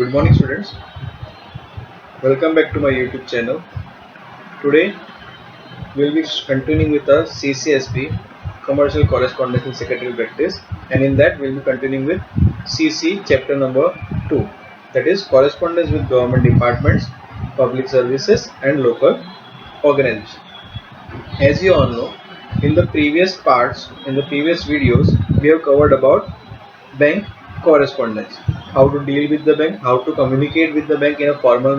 Good morning, students. Welcome back to my YouTube channel. Today we'll be continuing with our CCSP Commercial Correspondence and Secretarial Practice, and in that we'll be continuing with CC chapter number 2, that is Correspondence with Government Departments, Public Services and Local Organizations. As you all know, in the previous videos, we have covered about bank correspondence, how to deal with the bank, how to communicate with the bank in a formal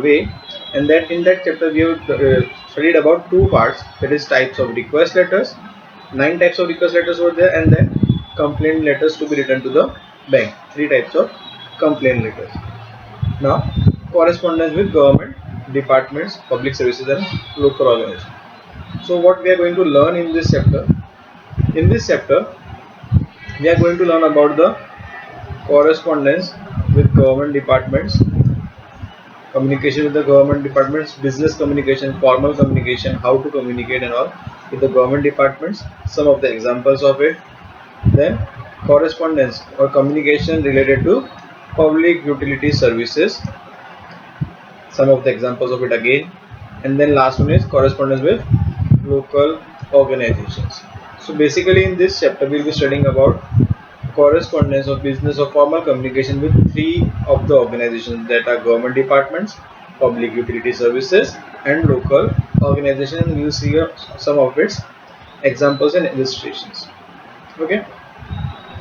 way, and that in that chapter we have studied about two parts, that is types of request letters. 9 types of request letters were there, and then complaint letters to be written to the bank. 3 types of complaint letters. Now, correspondence with government departments, public services and local organizations. So what we are going to learn in this chapter? In this chapter, we are going to learn about the correspondence with government departments, communication with the government departments, business communication, formal communication, how to communicate and all with the government departments, some of the examples of it. Then correspondence or communication related to public utility services, some of the examples of it again. And then last one is correspondence with local organizations. So basically in this chapter we will be studying about correspondence of business or formal communication with 3 of the organizations, that are government departments, public utility services and local organizations, and we will see some of its examples and illustrations. Okay,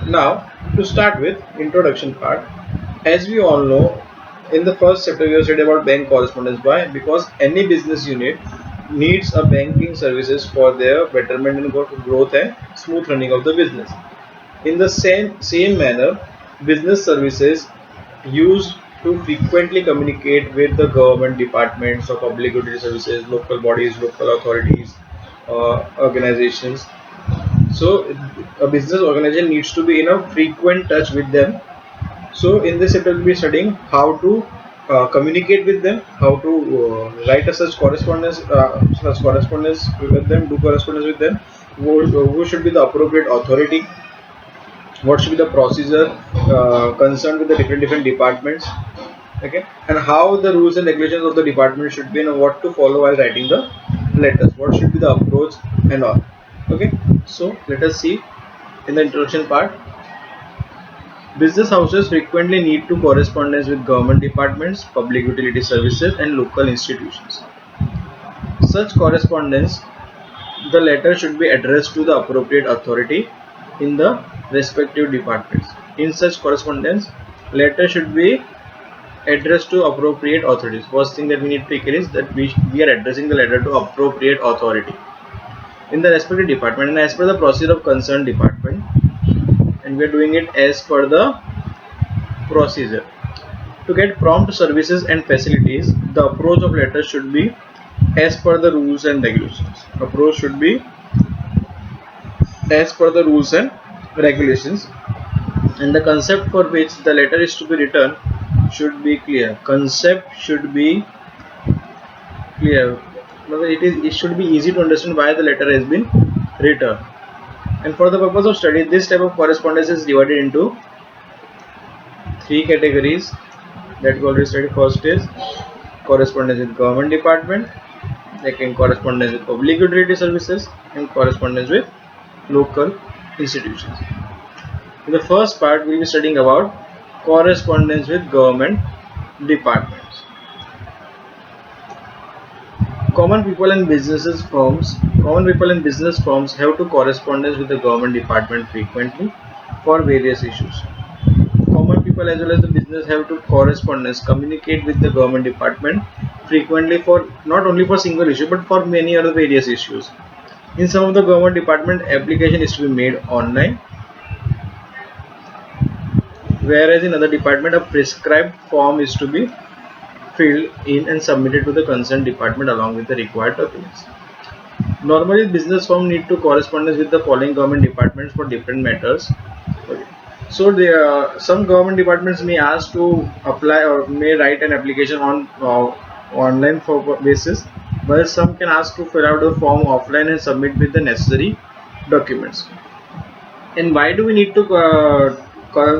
now to start with introduction part, as we all know, in the first chapter we have studied about bank correspondence. Why? Because any business unit needs a banking services for their betterment and growth and smooth running of the business. In the same manner, business services used to frequently communicate with the government departments or public utility services, local bodies, local authorities, organizations. So a business organization needs to be in a frequent touch with them. So in this chapter, we'll be studying how to communicate with them, how to write a such correspondence with them, do correspondence with them, who should be the appropriate authority, what should be the procedure concerned with the different departments, okay, and how the rules and regulations of the department should be, and what to follow while writing the letters, what should be the approach and all. Okay, so let us see in the introduction part. Business houses frequently need to correspondence with government departments, public utility services and local institutions. Such correspondence, the letter should be addressed to the appropriate authority in the respective departments. In such correspondence, letter should be addressed to appropriate authorities. First thing that we need to take care is that we are addressing the letter to appropriate authority in the respective department and as per the procedure of concerned department, and we are doing it as per the procedure. To get prompt services and facilities, the approach of letter should be as per the rules and regulations. Approach should be as per the rules and regulations, and the concept for which the letter is to be written should be clear. Concept should be clear. It should be easy to understand why the letter has been written. And for the purpose of study, this type of correspondence is divided into 3 categories that we already studied. First is correspondence with government department, second correspondence with public utility services, and correspondence with local institutions. In the first part, we will be studying about correspondence with government departments. Common people and business firms have to correspondence with the government department frequently for various issues. Common people as well as the business have to communicate with the government department frequently for not only for single issue but for many other various issues. In some of the government department, application is to be made online, whereas in other department a prescribed form is to be filled in and submitted to the concerned department along with the required documents. Normally, business firm need to correspondence with the following government departments for different matters. Okay. So, some government departments may ask to apply or may write an application on online for basis, while some can ask to fill out the form offline and submit with the necessary documents. And why do we need to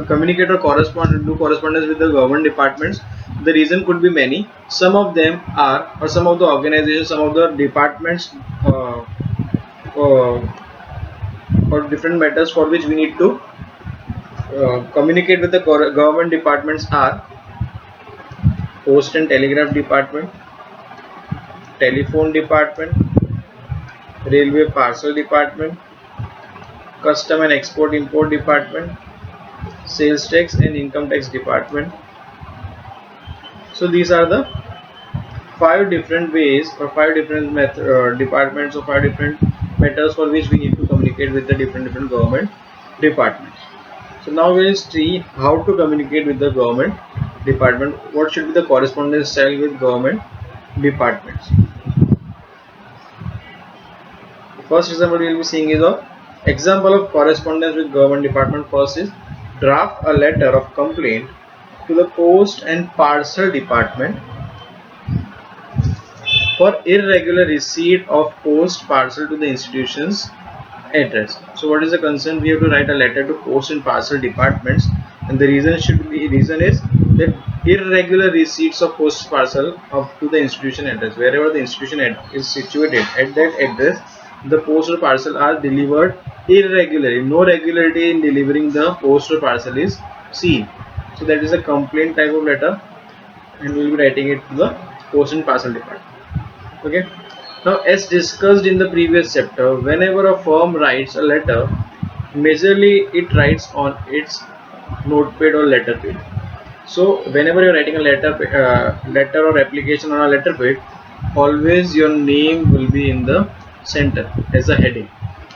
communicate or do correspondence with the government departments? The reason could be many. Some of them are, or some of the organizations, some of the departments uh, or different matters for which we need to communicate with the government departments are Post and Telegraph Department, Telephone Department, Railway Parcel Department, Custom and Export Import Department, Sales Tax and Income Tax Department. So these are the 5 different ways or 5 different departments or 5 different matters for which we need to communicate with the different government departments. So now we will see how to communicate with the government department. What should be the correspondence style with government departments? The first example we will be seeing is a example of correspondence with government department. First is draft a letter of complaint to the Post and Parcel Department for irregular receipt of post parcel to the institution's address. So what is the concern? We have to write a letter to Post and Parcel Departments, and the reason is that irregular receipts of post parcel up to the institution address. Wherever the institution is situated, at that address the post or parcel are delivered irregularly. No regularity in delivering the post or parcel is seen. So that is a complaint type of letter, and we will be writing it to the Post and Parcel Department. Okay. Now, as discussed in the previous chapter, whenever a firm writes a letter, majorly it writes on its notepad or letterpad. So whenever you are writing a letter or application on a letterpad, always your name will be in the center as a heading.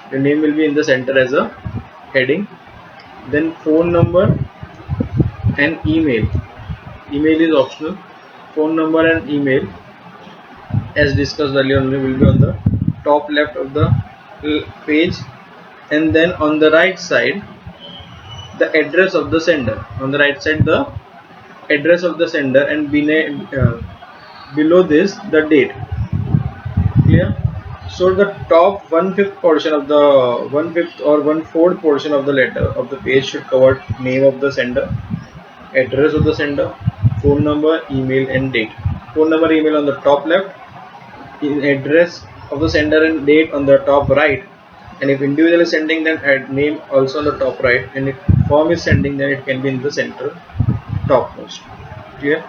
Your name will be in the center as a heading. Then phone number and email. Email is optional. Phone number and email, as discussed earlier, only will be on the top left of the page, and then on the right side the address of the sender. On the right side the address of the sender, and below this the date. Clear? So the top 1/5 portion of the 1/5 or 1/4 portion of the letter of the page should cover name of the sender, address of the sender, phone number, email and date. Phone number, email on the top left, address of the sender and date on the top right, and if individual is sending, then add name also on the top right, and if firm is sending, then it can be in the center topmost. Clear?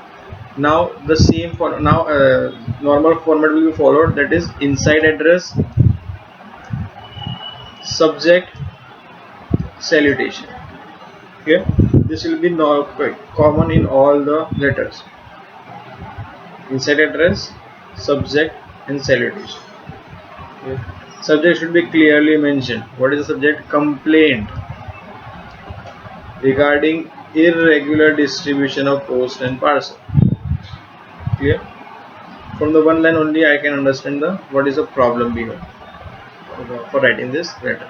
Now the same for normal format will be followed, that is inside address, subject, salutation. Okay, this will be quite common in all the letters. Inside address, subject and salutation. Okay. Subject should be clearly mentioned. What is the subject? Complaint regarding irregular distribution of post and parcel. Clear? From the one line only I can understand what is the problem behind for writing this letter.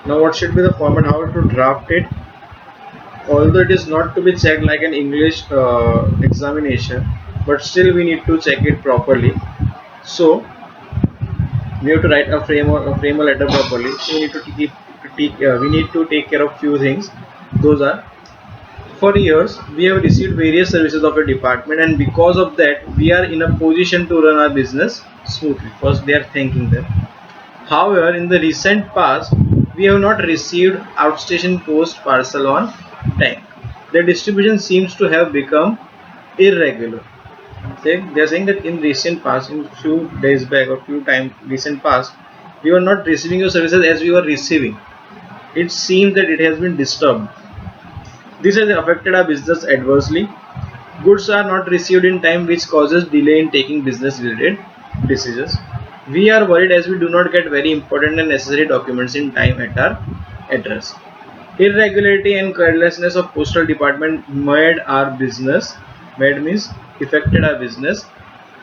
Now what should be the format, how to draft it? Although it is not to be checked like an English examination, but still we need to check it properly. So we have to write a frame a letter properly. So we need to take care of few things. Those are, for years we have received various services of a department, and because of that we are in a position to run our business smoothly. First, they are thanking them. However, in the recent past we have not received outstation post parcel on time. The distribution seems to have become irregular. They are saying that in recent past, in few days back or recent past, we were not receiving your services as we were receiving. It seems that it has been disturbed. This has affected our business adversely. Goods are not received in time, which causes delay in taking business related decisions. We are worried as we do not get very important and necessary documents in time at our address. Irregularity and carelessness of postal department made means affected our business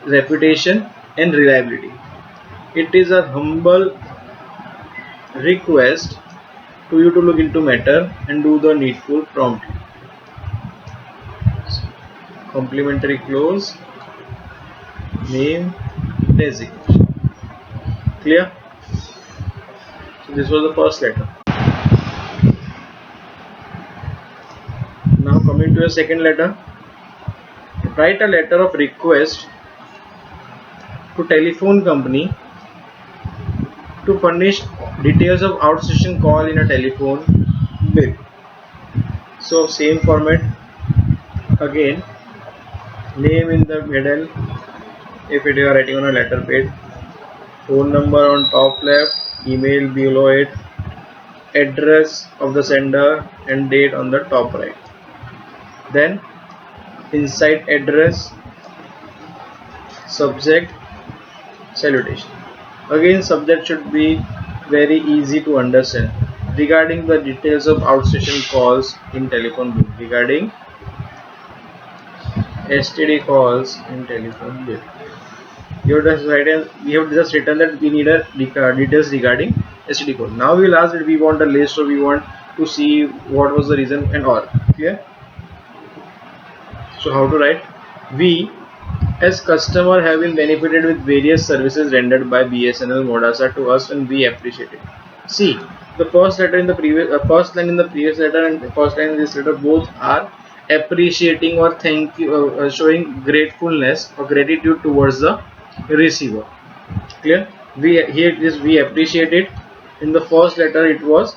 reputation and reliability. It is a humble request to you to look into matter and do the needful promptly. Complimentary clause, name, designation. Clear? So this was the first letter. Coming to a second letter, write a letter of request to telephone company to furnish details of outstation call in a telephone bill. So same format again, name in the middle if you are writing on a letter page, phone number on top left, email below it, address of the sender and date on the top right. Then inside address, subject, salutation. Again, subject should be very easy to understand. Regarding the details of outstation calls in telephone bill. Regarding STD calls in telephone bill. We have just written that we need a details regarding STD code. Now we will ask that we want a list or we want to see what was the reason and all. Clear? So how to write? We as customer have been benefited with various services rendered by BSNL Modasa to us and we appreciate it. See, the first letter in the previous first line in the previous letter and the first line in this letter both are appreciating or thank you, showing gratefulness or gratitude towards the receiver. Clear? We here it is we appreciate it. In the first letter it was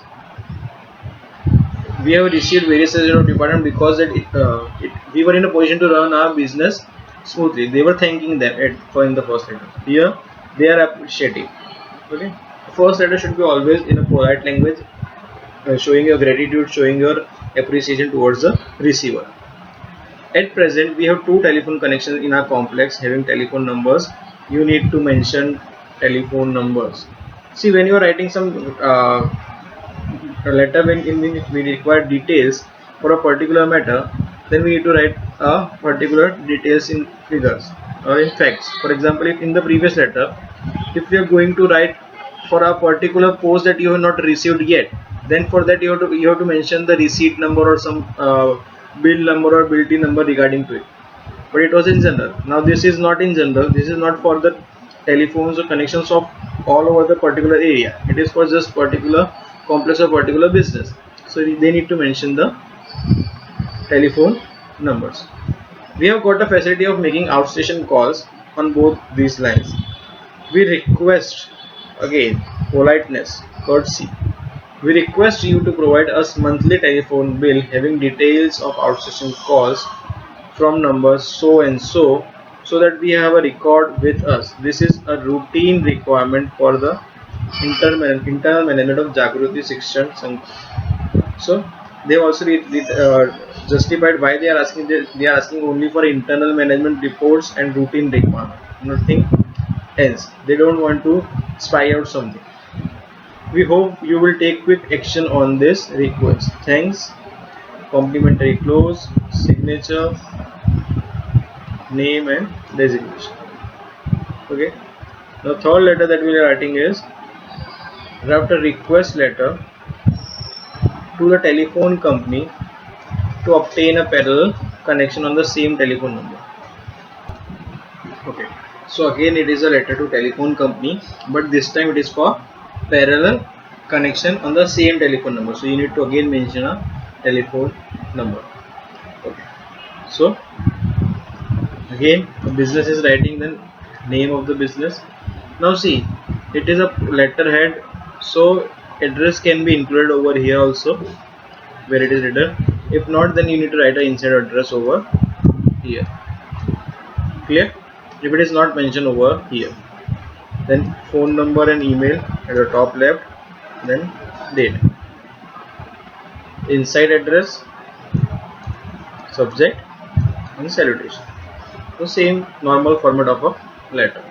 we have received various services of department because that we were in a position to run our business smoothly. They were thanking them for in the first letter. Here they are appreciating. Okay. The first letter should be always in a polite language, showing your gratitude, showing your appreciation towards the receiver. At present, we have two telephone connections in our complex having telephone numbers. You need to mention telephone numbers. See, when you are writing some a letter in which we require details for a particular matter, then we need to write a particular details in figures or in facts. For example, if in the previous letter, if we are going to write for a particular post that you have not received yet, then for that you have to mention the receipt number or some bill number or bill number regarding to it. But it was in general. Now this is not in general. This is not for the telephones or connections of all over the particular area. It is for just particular complex or particular business. So they need to mention the telephone numbers. We have got a facility of making outstation calls on both these lines. We request, again, politeness, courtesy. We request you to provide us monthly telephone bill having details of outstation calls from numbers so and so that we have a record with us. This is a routine requirement for the internal management of Jagruti Shikshan Sanstha. So they also justified why they are asking. They are asking only for internal management reports and routine requirement, nothing else. They don't want to spy out something. We hope you will take quick action on this request. Thanks. Complimentary close, signature, name and designation. Okay. The third letter that we are writing is draft a request letter to the telephone company to obtain a parallel connection on the same telephone number. Okay. So again it is a letter to telephone company, but this time it is for parallel connection on the same telephone number. So you need to again mention a telephone number. Okay. So again the business is writing the name of the business. Now see, it is a letterhead, so address can be included over here also where it is written. If not, then you need to write an inside address over here. Clear? If it is not mentioned over here, then phone number and email at the top left, then date, inside address, subject and salutation. So same normal format of a letter.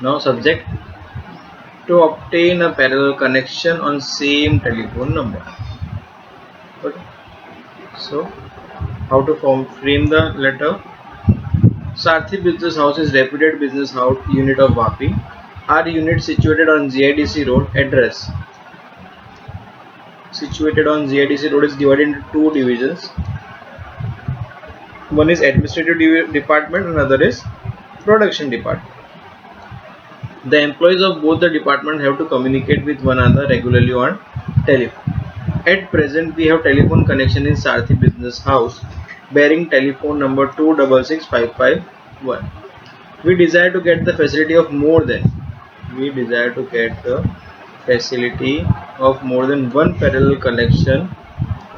Now subject, to obtain a parallel connection on same telephone number. Okay. So how to frame the letter? Sarthi Business House is reputed business house unit of Vapi. Our unit situated on GIDC road. Address situated on GIDC road is divided into two divisions. One is administrative department, another is production department. The employees of both the departments have to communicate with one another regularly on telephone. At present, we have telephone connection in Sarthi Business House bearing telephone number 2665551. We desire to get the facility of more than one parallel connection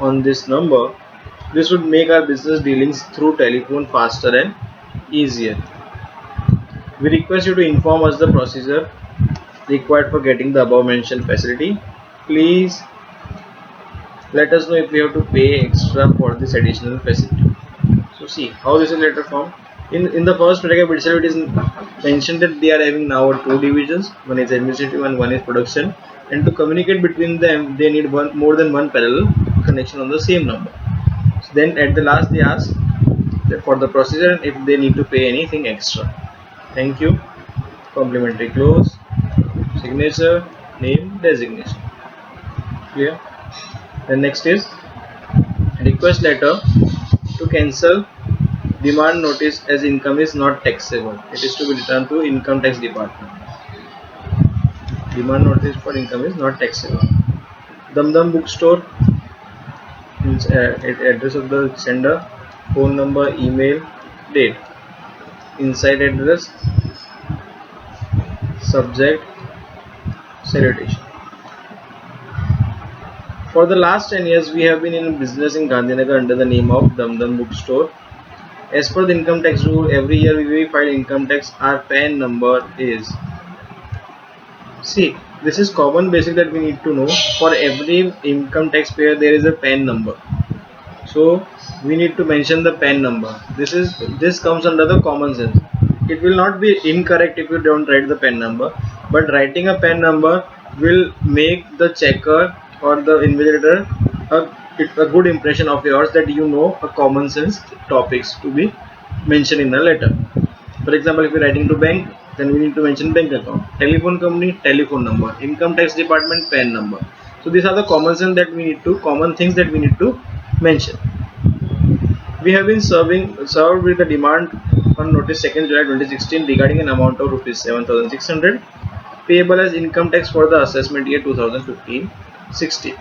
on this number. This would make our business dealings through telephone faster and easier. We request you to inform us the procedure required for getting the above mentioned facility. Please let us know if we have to pay extra for this additional facility. So see how this is later formed. In the first paragraph itself, it is mentioned that they are having now two divisions. One is administrative and one is production. And to communicate between them, they need more than one parallel connection on the same number. So then at the last, they ask for the procedure if they need to pay anything extra. Thank you. Complimentary close, signature, name, designation. Clear? The next is request letter to cancel demand notice as income is not taxable. It is to be returned to income tax department. Demand notice for income is not taxable. Dum bookstore, address of the sender, phone number, email, date, inside address, subject, salutation. For the last 10 years, we have been in business in Gandhinagar under the name of Dum Bookstore. As per the income tax rule, every year we file income tax. Our PAN number is. See, this is common basic that we need to know. For every income taxpayer, there is a PAN number. So we need to mention the PAN number. This comes under the common sense. It will not be incorrect if you don't write the PAN number, but writing a PAN number will make the checker or the invigilator a good impression of yours that you know a common sense topics to be mentioned in the letter. For example, if you're writing to bank, then we need to mention bank account, telephone company, telephone number, income tax department, PAN number. So these are the common things that we need to mention. We have been served with the demand on notice 2nd July 2016 regarding an amount of rupees 7,600 payable as income tax for the assessment year 2015-16.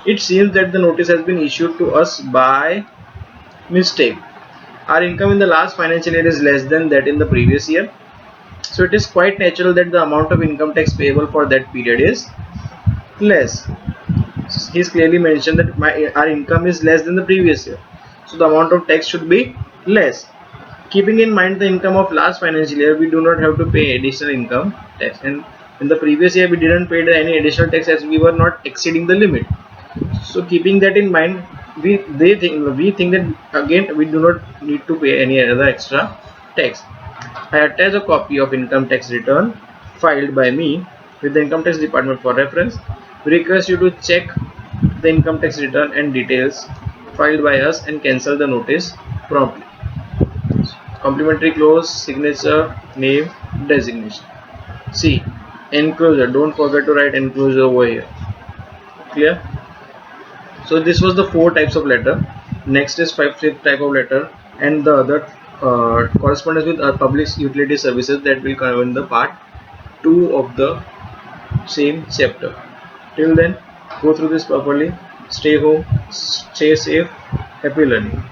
It seems that the notice has been issued to us by mistake. Our income in the last financial year is less than that in the previous year. So it is quite natural that the amount of income tax payable for that period is less. He's clearly mentioned that our income is less than the previous year. So the amount of tax should be less. Keeping in mind the income of last financial year, we do not have to pay additional income tax. And in the previous year, we didn't pay any additional tax as we were not exceeding the limit. So keeping that in mind, we think that again we do not need to pay any other extra tax. I attach a copy of income tax return filed by me with the income tax department for reference. We request you to check the income tax return and details filed by us and cancel the notice promptly. Complimentary close, signature, name, designation. See, enclosure. Don't forget to write enclosure over here. Clear? So this was the 4 types of letter. Next is 5th type of letter, and the other correspondence with public utility services that will come in the part 2 of the same chapter. Till then, go through this properly. Stay home, stay safe, happy learning.